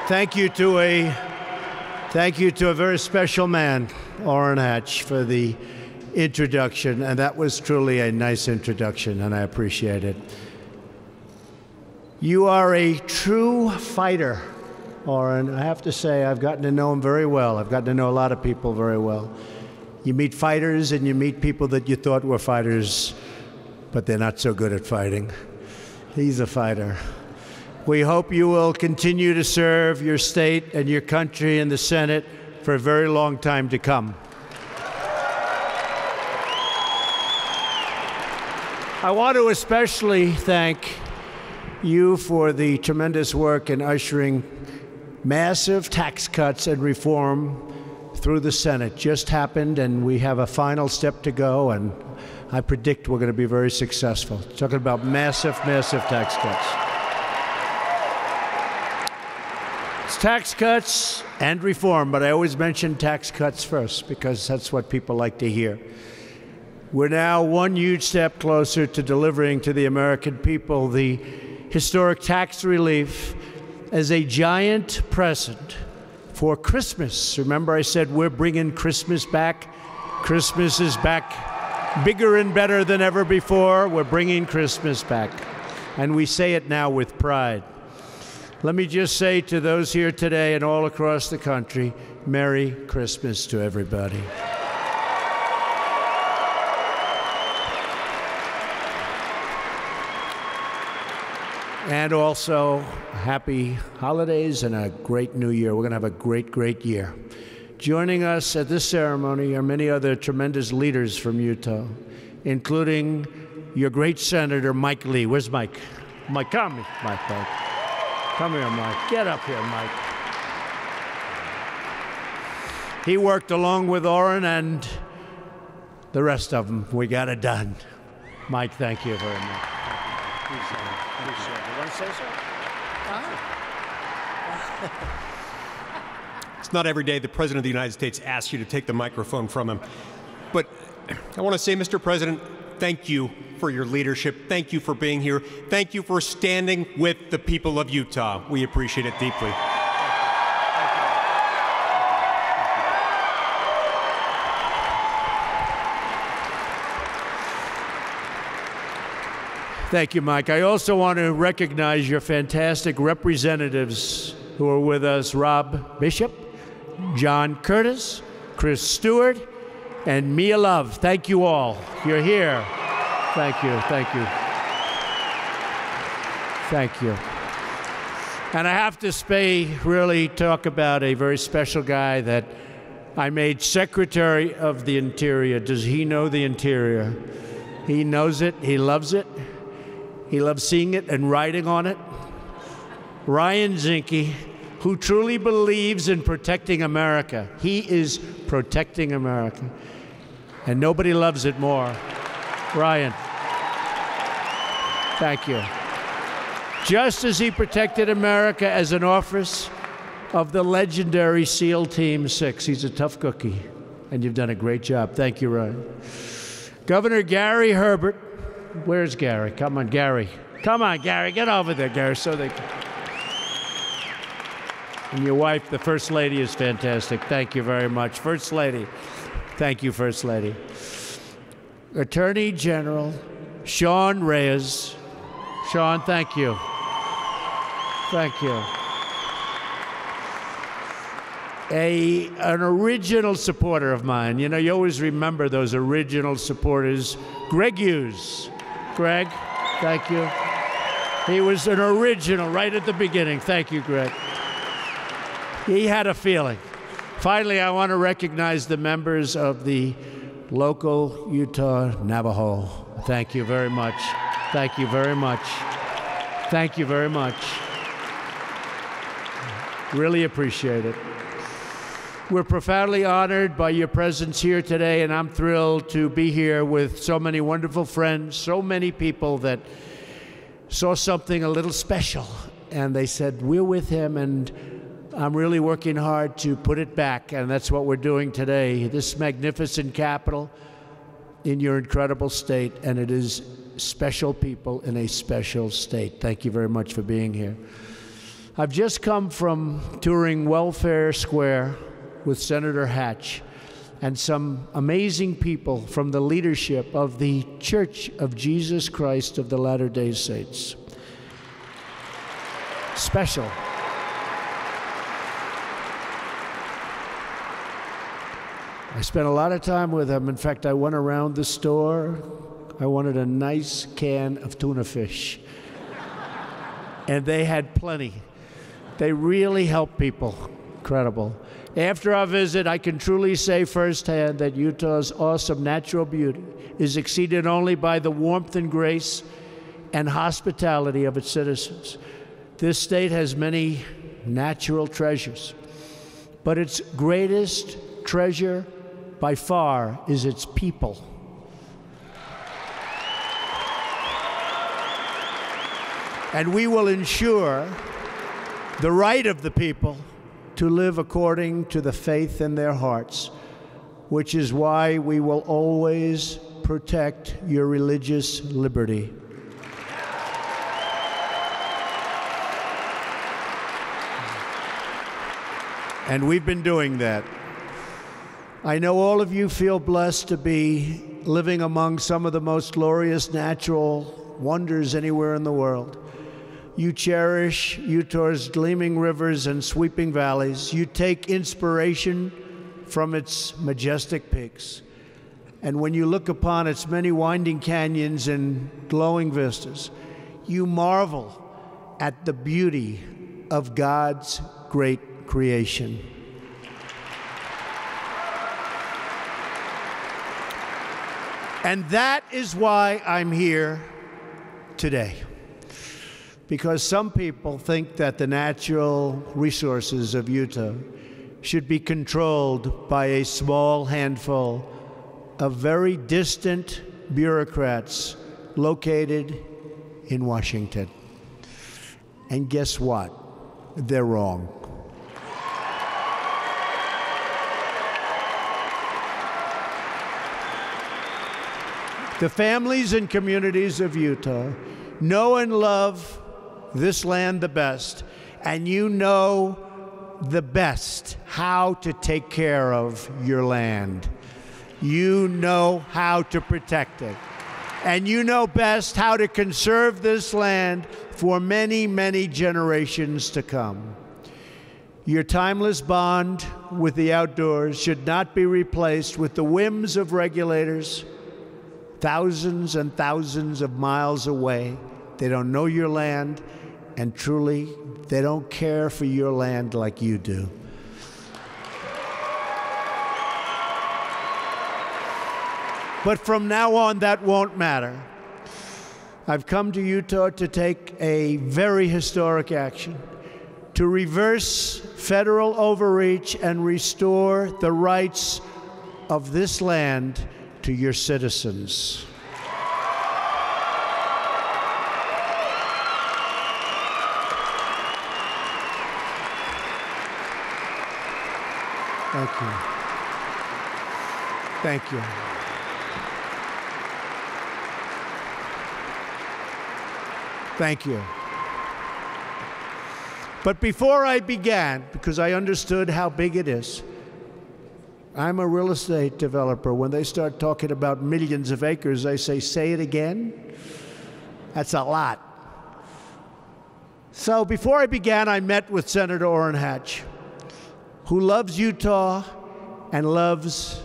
Thank you to a very special man, Orrin Hatch, for the introduction, and that was truly a nice introduction, and I appreciate it. You are a true fighter, Orrin. I have to say, I've gotten to know him very well. I've gotten to know a lot of people very well. You meet fighters, and you meet people that you thought were fighters, but they're not so good at fighting. He's a fighter. We hope you will continue to serve your state and your country in the Senate for a very long time to come. I want to especially thank you for the tremendous work in ushering massive tax cuts and reform through the Senate. Just happened, and we have a final step to go, and I predict we're going to be very successful. Talking about massive, massive tax cuts. It's tax cuts and reform, but I always mention tax cuts first because that's what people like to hear. We're now one huge step closer to delivering to the American people the historic tax relief as a giant present for Christmas. Remember I said we're bringing Christmas back? Christmas is back bigger and better than ever before. We're bringing Christmas back. And we say it now with pride. Let me just say to those here today and all across the country, Merry Christmas to everybody. And also, happy holidays and a great new year. We're going to have a great, great year. Joining us at this ceremony are many other tremendous leaders from Utah, including your great Senator, Mike Lee. Where's Mike? Mike, come here, Mike. Come here, Mike. Get up here, Mike. He worked along with Orrin and the rest of them. We got it done. Mike, thank you very much. Please, you want to say so? It's not every day the President of the United States asks you to take the microphone from him. But I want to say, Mr. President, thank you for your leadership. Thank you for being here. Thank you for standing with the people of Utah. We appreciate it deeply. Thank you, Mike. I also want to recognize your fantastic representatives who are with us, Rob Bishop, John Curtis, Chris Stewart, and Mia Love. Thank you all. You're here. Thank you, thank you. Thank you. And I have to really talk about a very special guy that I made Secretary of the Interior. Does he know the Interior? He knows it, he loves it. He loves seeing it and writing on it. Ryan Zinke, who truly believes in protecting America. He is protecting America. And nobody loves it more. Ryan, thank you. Just as he protected America as an officer of the legendary SEAL Team 6. He's a tough cookie, and you've done a great job. Thank you, Ryan. Governor Gary Herbert. Where's Gary? Come on, Gary. Come on, Gary. Get over there, Gary, so they can. And your wife, the First Lady, is fantastic. Thank you very much. First Lady. Thank you, First Lady. Attorney General Sean Reyes. Sean, thank you. Thank you. An original supporter of mine. You know, you always remember those original supporters. Greg Hughes. Greg, thank you. He was an original right at the beginning. Thank you, Greg. He had a feeling. Finally, I want to recognize the members of the local Utah Navajo. Thank you very much. Thank you very much. Thank you very much. Really appreciate it. We're profoundly honored by your presence here today, and I'm thrilled to be here with so many wonderful friends, so many people that saw something a little special, and they said, we're with him, and I'm really working hard to put it back, and that's what we're doing today. This magnificent capital in your incredible state, and it is special people in a special state. Thank you very much for being here. I've just come from touring Welfare Square with Senator Hatch and some amazing people from the leadership of the Church of Jesus Christ of the Latter-day Saints. Special. I spent a lot of time with them. In fact, I went around the store. I wanted a nice can of tuna fish. And they had plenty. They really help people. Incredible. After our visit, I can truly say firsthand that Utah's awesome natural beauty is exceeded only by the warmth and grace and hospitality of its citizens. This state has many natural treasures, but its greatest treasure by far is its people. And we will ensure the right of the people to live according to the faith in their hearts, which is why we will always protect your religious liberty. And we've been doing that. I know all of you feel blessed to be living among some of the most glorious natural wonders anywhere in the world. You cherish Utah's gleaming rivers and sweeping valleys. You take inspiration from its majestic peaks. And when you look upon its many winding canyons and glowing vistas, you marvel at the beauty of God's great creation. And that is why I'm here today. Because some people think that the natural resources of Utah should be controlled by a small handful of very distant bureaucrats located in Washington. And guess what? They're wrong. The families and communities of Utah know and love this land the best, and you know the best how to take care of your land. You know how to protect it. And you know best how to conserve this land for many, many generations to come. Your timeless bond with the outdoors should not be replaced with the whims of regulators thousands and thousands of miles away. They don't know your land, and truly, they don't care for your land like you do. But from now on, that won't matter. I've come to Utah to take a very historic action, to reverse federal overreach and restore the rights of this land to your citizens. Thank you. Thank you. Thank you. But before I began, because I understood how big it is, I'm a real estate developer. When they start talking about millions of acres, I say it again? That's a lot. So before I began, I met with Senator Orrin Hatch, who loves Utah and loves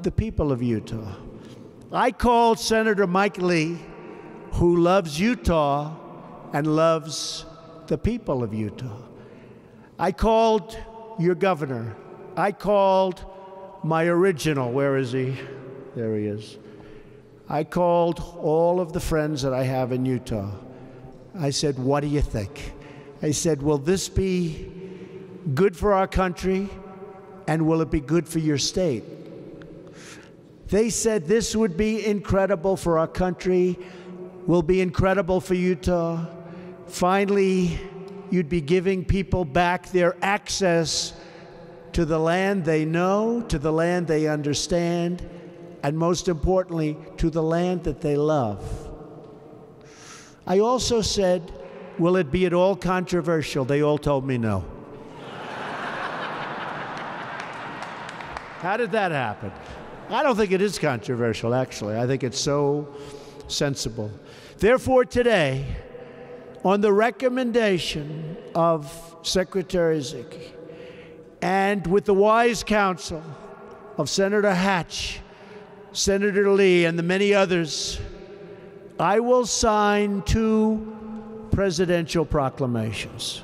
the people of Utah. I called Senator Mike Lee, who loves Utah and loves the people of Utah. I called your governor. I called my original, where is he? There he is. I called all of the friends that I have in Utah. I said, what do you think? I said, will this be good for our country, and will it be good for your state? They said this would be incredible for our country, will be incredible for Utah. Finally, you'd be giving people back their access to the land they know, to the land they understand, and most importantly, to the land that they love. I also said will it be at all controversial? They all told me no. How did that happen? I don't think it is controversial, actually. I think it's so sensible. Therefore, today, on the recommendation of Secretary Zicke, and with the wise counsel of Senator Hatch, Senator Lee, and the many others, I will sign 2 presidential proclamations.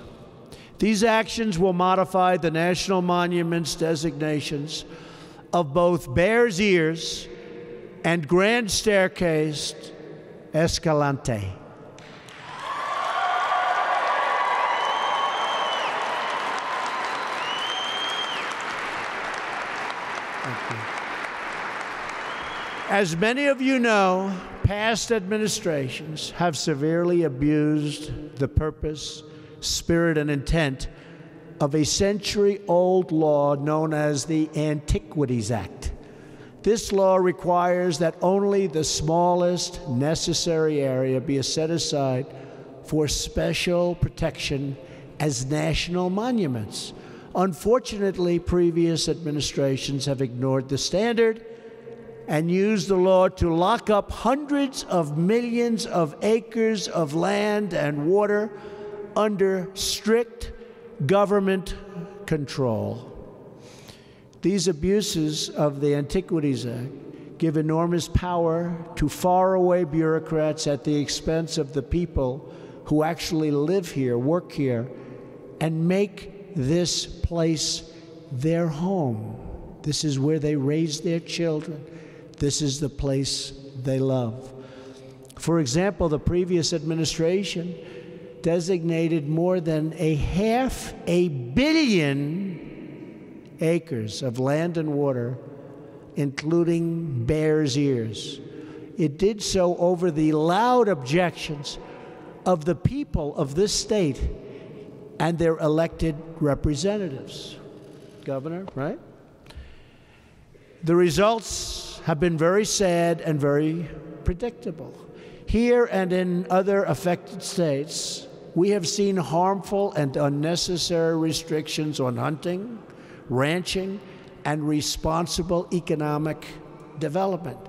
These actions will modify the national monuments designations of both Bears Ears and Grand Staircase Escalante. As many of you know, past administrations have severely abused the purpose, spirit, and intent of a century-old law known as the Antiquities Act. This law requires that only the smallest necessary area be set aside for special protection as national monuments. Unfortunately, previous administrations have ignored the standard and used the law to lock up hundreds of millions of acres of land and water under strict government control. These abuses of the Antiquities Act give enormous power to faraway bureaucrats at the expense of the people who actually live here, work here, and make this place their home. This is where they raise their children. This is the place they love. For example, the previous administration designated more than 500 million acres of land and water, including Bears Ears. It did so over the loud objections of the people of this state and their elected representatives. Governor, right? The results have been very sad and very predictable. Here and in other affected states, we have seen harmful and unnecessary restrictions on hunting, ranching, and responsible economic development.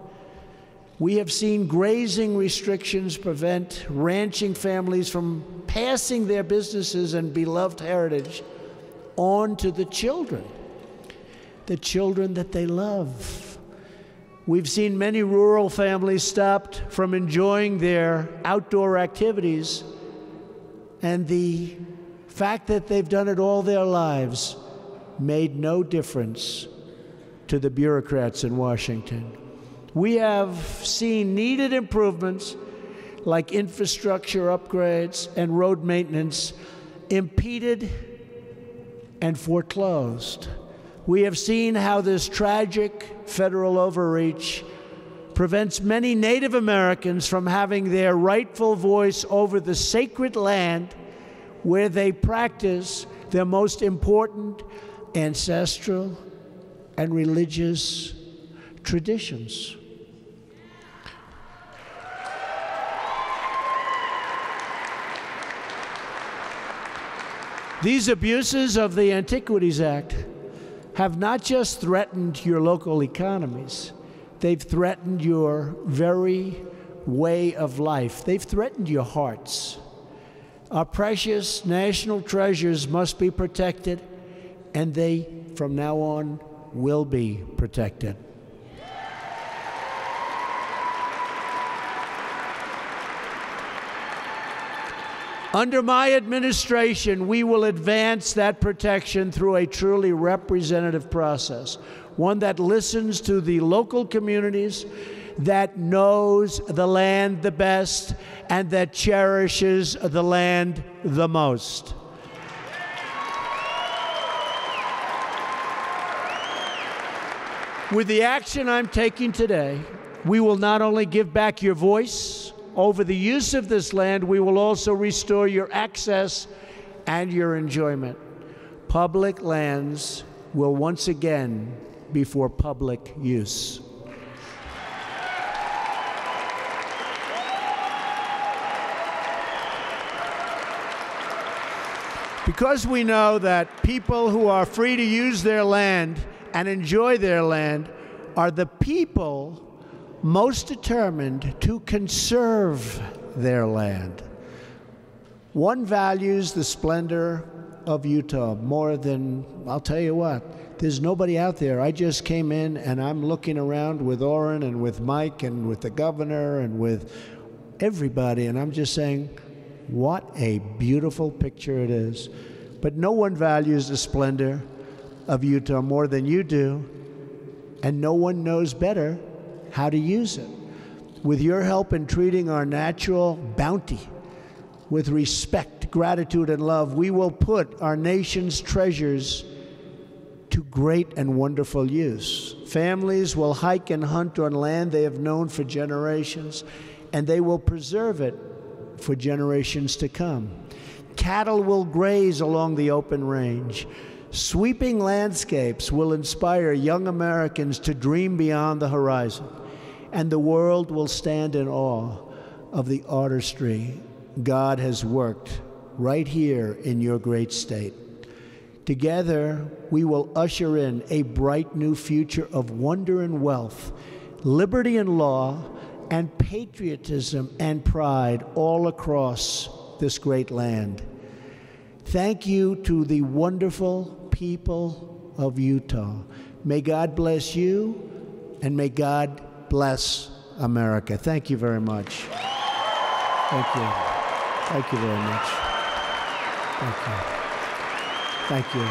We have seen grazing restrictions prevent ranching families from passing their businesses and beloved heritage on to the children that they love. We've seen many rural families stopped from enjoying their outdoor activities, and the fact that they've done it all their lives made no difference to the bureaucrats in Washington. We have seen needed improvements like infrastructure upgrades and road maintenance impeded and foreclosed. We have seen how this tragic federal overreach prevents many Native Americans from having their rightful voice over the sacred land where they practice their most important ancestral and religious traditions. These abuses of the Antiquities Act have not just threatened your local economies, they've threatened your very way of life. They've threatened your hearts. Our precious national treasures must be protected, and they, from now on, will be protected. Under my administration, we will advance that protection through a truly representative process, one that listens to the local communities, that knows the land the best, and that cherishes the land the most. With the action I'm taking today, we will not only give back your voice over the use of this land, we will also restore your access and your enjoyment. Public lands will once again be for public use. Because we know that people who are free to use their land and enjoy their land are the people most determined to conserve their land. One values the splendor of Utah more than, I'll tell you what, there's nobody out there. I just came in and I'm looking around with Orrin and with Mike and with the governor and with everybody, and I'm just saying, what a beautiful picture it is. But no one values the splendor of Utah more than you do, and no one knows better how to use it. With your help in treating our natural bounty with respect, gratitude, and love, we will put our nation's treasures to great and wonderful use. Families will hike and hunt on land they have known for generations, and they will preserve it for generations to come. Cattle will graze along the open range. Sweeping landscapes will inspire young Americans to dream beyond the horizon, and the world will stand in awe of the artistry God has worked right here in your great state. Together, we will usher in a bright new future of wonder and wealth, liberty and law, and patriotism and pride all across this great land. Thank you to the wonderful people of Utah. May God bless you, and may God bless America. Thank you very much. Thank you. Thank you very much. Thank you. Thank you.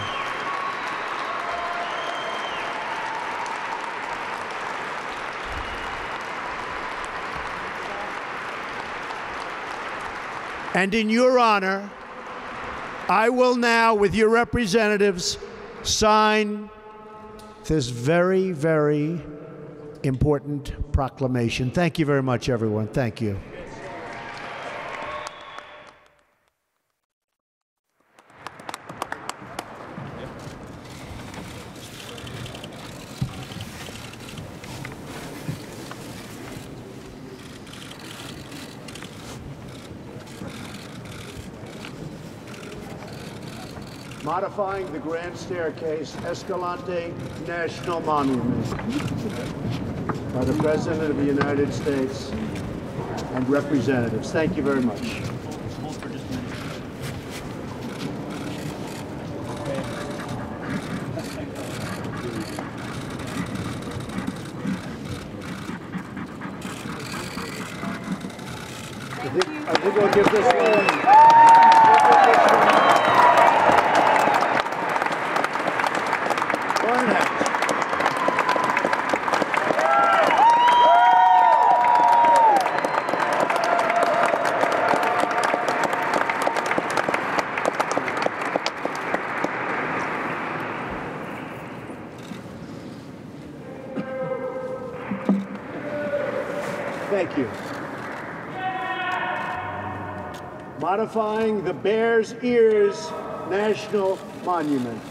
And in your honor, I will now, with your representatives, sign this very, very important proclamation. Thank you very much, everyone. Thank you. Modifying the Grand Staircase, Escalante National Monument, by the President of the United States and representatives. Thank you very much. I think we'll give this one. Thank you. Modifying the Bears Ears National Monument.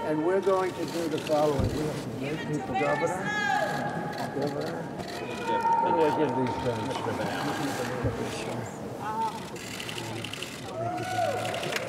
And we're going to do the following. We have some great people, Governor. How do I give these things? Thank you very much.